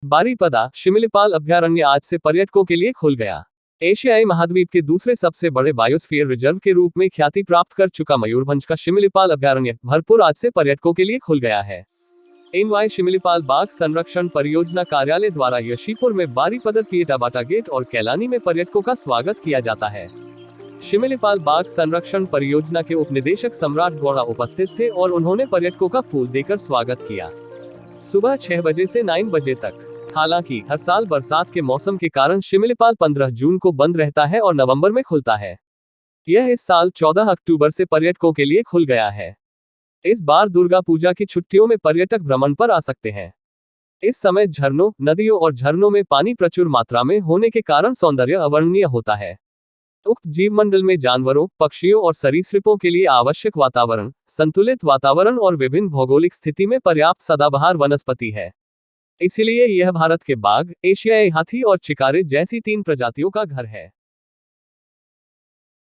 बारीपदा शिमिलीपाल अभयारण्य आज से पर्यटकों के लिए खुल गया। एशियाई महाद्वीप के दूसरे सबसे बड़े बायोस्फीयर रिजर्व के रूप में ख्याति प्राप्त कर चुका मयूरभंज का शिमिलीपाल अभयारण्य भरपूर आज से पर्यटकों के लिए खुल गया है। एनवाई शिमिलीपाल बाघ संरक्षण परियोजना कार्यालय द्वारा यशीपुर में बारीपदर पीएटाबाटा गेट और कैलानी में पर्यटकों का स्वागत किया जाता है। शिमिलीपाल बाघ संरक्षण परियोजना के उप निदेशक सम्राट गौड़ा उपस्थित थे और उन्होंने पर्यटकों का फूल देकर स्वागत किया। सुबह 6 बजे से 9 बजे तक। हालांकि हर साल बरसात के मौसम के कारण शिमिलीपाल 15 जून को बंद रहता है और नवंबर में खुलता है। यह इस साल 14 अक्टूबर से पर्यटकों के लिए खुल गया है। इस बार दुर्गा पूजा की छुट्टियों में पर्यटक भ्रमण पर आ सकते हैं। इस समय झरनों, नदियों और झरनों में पानी प्रचुर मात्रा में होने के कारण सौंदर्य अवर्णनीय होता है। उक्त जीवमंडल में जानवरों, पक्षियों और सरीसृपों के लिए आवश्यक वातावरण, संतुलित वातावरण और विभिन्न भौगोलिक स्थिति में पर्याप्त सदाबहार वनस्पति है। इसलिए यह भारत के बाघ, एशियाई हाथी और चिकारे जैसी 3 प्रजातियों का घर है।